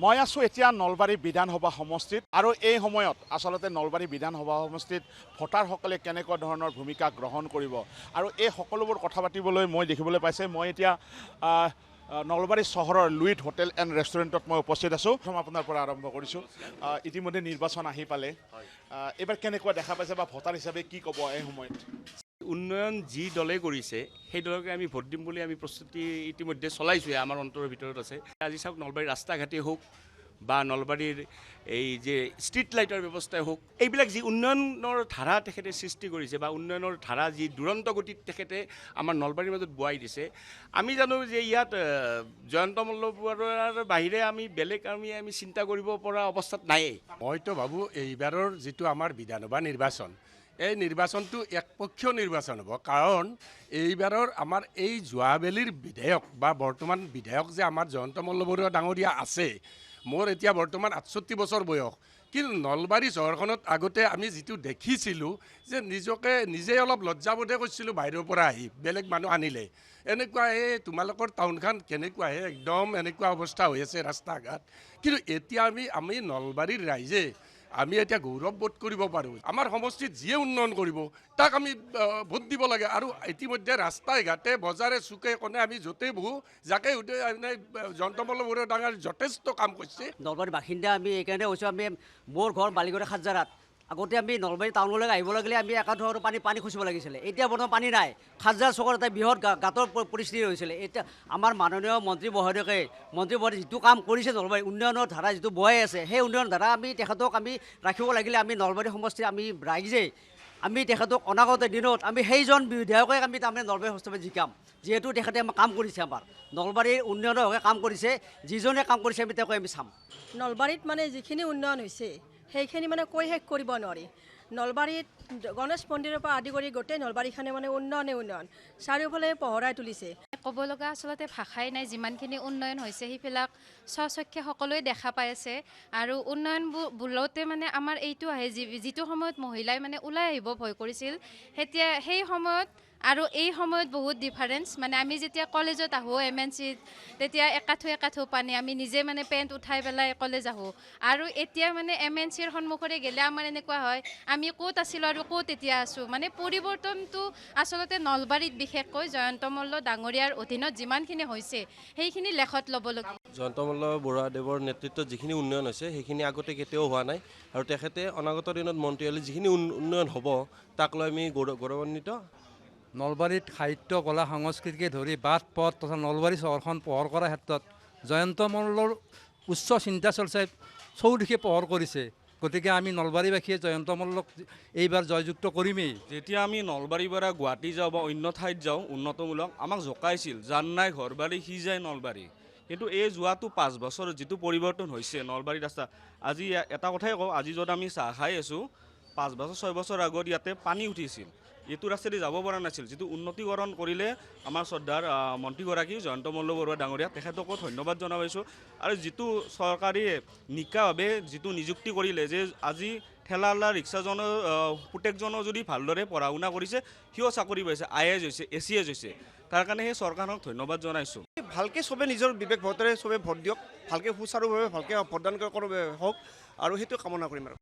মই আছোঁ এতিয়া নলবাৰী বিধানসভা সমষ্টিত আৰু এই সময়ত আচলতে নলবাৰী বিধানসভা সমষ্টিত ভোটাৰসকলে কেনেকুৱা ধৰণৰ ভূমিকা গ্ৰহণ কৰিব আৰু এই সকলোবোৰ কথা পাতিবলৈ মই দেখিবলৈ পাইছে মই এতিয়া নলবাৰী চহৰৰ লুইট হোটেল এণ্ড ৰেষ্টুৰেণ্টত মই উপস্থিত আছোঁ। প্ৰথম আপোনাৰ পৰা আৰম্ভ কৰিছোঁ। ইতিমধ্যে নিৰ্বাচন আহি পালে, এইবাৰ কেনেকুৱা দেখা পাইছে বা ভোটাৰ হিচাপে কি ক'ব এই সময়ত? উন্নয়ন যি দলে কৰিছে সেই দলকে আমি ভোট দিম বুলি আমি প্ৰস্তুতি ইতিমধ্যে চলাইছোঁহে, আমাৰ অন্তৰৰ ভিতৰত আছে। আজি চাওক, নলবাৰীৰ ৰাস্তা ঘাটেই হওক বা নলবাৰীৰ এই যে ষ্ট্ৰীট লাইটৰ ব্যৱস্থাই হওক, এইবিলাক যি উন্নয়নৰ ধাৰা তেখেতে সৃষ্টি কৰিছে বা উন্নয়নৰ ধাৰা যি দুৰন্ত গতিত তেখেতে আমাৰ নলবাৰীৰ মাজত বোৱাই দিছে। আমি জানো যে ইয়াত জয়ন্ত মল্লবৰুৱাৰ বাহিৰে আমি বেলেগ আমি চিন্তা কৰিব পৰা অৱস্থাত নায়েই। মইতো ভাবোঁ এইবাৰৰ যিটো আমাৰ বিধানসভা নিৰ্বাচন, এই নিৰ্বাচনটো একপক্ষীয় নিৰ্বাচন হ'ব। কাৰণ এইবাৰৰ আমাৰ এই যোৱাবেলিৰ বিধায়ক বা বৰ্তমান বিধায়ক যে আমাৰ জয়ন্ত মল্লবৰুৱা ডাঙৰীয়া আছে, মোৰ এতিয়া বৰ্তমান ৬৮ বছৰ বয়স, কিন্তু নলবাৰী চহৰখনত আগতে আমি যিটো দেখিছিলোঁ যে নিজে অলপ লজ্জাবোধে কৰিছিলোঁ বাহিৰৰ পৰা আহি বেলেগ মানুহ আনিলে। এনেকুৱা তোমালোকৰ টাউনখন কেনেকুৱাহে একদম এনেকুৱা অৱস্থা হৈ আছে ৰাস্তা ঘাট। কিন্তু এতিয়া আমি নলবাৰীৰ ৰাইজে আমি এতিয়া গৌৰৱবোধ কৰিব পাৰোঁ। আমাৰ সমষ্টিত যিয়ে উন্নয়ন কৰিব তাক আমি ভোট দিব লাগে। আৰু ইতিমধ্যে ৰাস্তাই ঘাটে বজাৰে চুকে কোণে আমি য'তেই বহোঁ যাকে সোধে জয়ন্ত মল্লবৰুৱা ডাঙৰ যথেষ্ট কাম কৰিছে। নলবাৰীৰ বাসিন্দা আমি এইকাৰণে কৈছোঁ, মোৰ ঘৰ বালিগড় খাজাৰাত। আগতে আমি নলবাৰী টাউনলৈ আহিব লাগিলে আমি একাধৰ পানী খুচিব লাগিছিলে। এতিয়া বৰ্তমান পানী নাই। খাজাৰা চকত এটা বৃহৎ গাঁতৰ পৰিস্থিতি হৈছিলে। এতিয়া আমাৰ মাননীয় মন্ত্ৰী মহোদয়ে যিটো কাম কৰিছে, নলবাৰী উন্নয়নৰ ধাৰা যিটো বহাই আছে, সেই উন্নয়নৰ ধাৰা তেখেতক ৰাখিব লাগিলে আমি নলবাৰী সমষ্টিৰ ৰাইজে তেখেতক অনাগত দিনত সেইজন বিধায়কে তাৰমানে নলবাৰী সমষ্টিত জিকাম। যিহেতু তেখেতে কাম কৰিছে, আমাৰ নলবাৰীৰ উন্নয়নৰ হকে কাম কৰিছে। যিজনে কাম কৰিছে তেওঁকে আমি চাম। নলবাৰীত যিখিনি উন্নয়ন হৈছে সেইখিনি কৈ শেষ কৰিব নোৱাৰি। নলবাৰীত গণেশ মন্দিৰৰ পৰা আদি কৰি গোটেই নলবাৰীখনে উন্নয়ন চাৰিওফালে পোহৰাই তুলিছে। ক'ব লগা আচলতে ভাষাই নাই। যিমানখিনি উন্নয়ন হৈছে সেইবিলাক স্বচক্ষে সকলোৱে দেখা পাই আছে। আৰু উন্নয়ন বোলতে আমাৰ এইটো আহে, যিটো সময়ত মহিলাই ওলাই আহিব ভয় কৰিছিল, সেই সময়ত আৰু এই সময়ত বহুত ডিফাৰেঞ্চ। আমি যেতিয়া কলেজত আহোঁ MNCত, তেতিয়া একাঠো পানী আমি নিজে পেণ্ট উঠাই পেলাই কলেজ আহোঁ। আৰু এতিয়া MNCৰ সন্মুখৰে গ'লে আমাৰ এনেকুৱা হয় আমি ক'ত আছিলোঁ আৰু ক'ত এতিয়া আছোঁ। পৰিৱৰ্তনটো আচলতে নলবাৰীত বিশেষকৈ জয়ন্ত মল্ল ডাঙৰীয়াৰ অধীনত যিমানখিনি হৈছে সেইখিনি লেখত ল'বলগীয়া। জয়ন্ত মল্লবৰুৱাদেৱৰ নেতৃত্বত যিখিনি উন্নয়ন হৈছে সেইখিনি আগতে কেতিয়াও হোৱা নাই। আৰু তেখেতে অনাগত দিনত মন্ত্ৰী হ'লে যিখিনি উন্নয়ন হ'ব তাক লৈ আমি গৌৰৱান্বিত। নলবাৰীত সাহিত্য, কলা, সংস্কৃতিকে ধৰি বাট পথ তথা নলবাৰী চহৰখন পোহৰ কৰাৰ ক্ষেত্ৰত জয়ন্ত মল্লৰ উচ্চ চিন্তা চৰ্চাই চৌদিশে পোহৰ কৰিছে। গতিকে আমি নলবাৰীবাসীয়ে জয়ন্ত মল্লক এইবাৰ জয়যুক্ত কৰিমেই। যেতিয়া আমি নলবাৰীৰ পৰা গুৱাহাটী যাওঁ বা অন্য ঠাইত যাওঁ উন্নতমূলক, আমাক জোকাইছিল যাৰ নাই ঘৰ বাৰী সি যায় নলবাৰী। কিন্তু এই যোৱাটো 5 বছৰত যিটো পৰিৱৰ্তন হৈছে নলবাৰী ৰাস্তা, আজি এটা কথাই কওঁ, আজি য'ত আমি চাহ খাই আছোঁ 5 বছৰ 6 বছৰ আগত ইয়াতে পানী উঠিছিল, এইটো ৰাস্তাদি যাব পৰা নাছিল। যিটো উন্নতিকৰণ কৰিলে আমাৰ শ্ৰদ্ধাৰ মন্ত্ৰীগৰাকী জয়ন্ত মল্লবৰুৱা ডাঙৰীয়া, তেখেতকো ধন্যবাদ জনাইছোঁ। আৰু যিটো চৰকাৰী নিকাভাৱে যিটো নিযুক্তি কৰিলে যে আজি ঠেলাৱালা ৰিক্সাজনৰ পুতেকজনো যদি ভালদৰে পঢ়া শুনা কৰিছে, সিও চাকৰি পাইছে, IAS হৈছে, ACS হৈছে, তাৰ কাৰণে সেই চৰকাৰক ধন্যবাদ জনাইছোঁ। ভালকৈ চবে নিজৰ বিবেক ভোটেৰে চবে ভোট দিয়ক, ভালকৈ সুচাৰুভাৱে ভালকৈ ভোটদান হওক আৰু সেইটো কামনা কৰিম আৰু।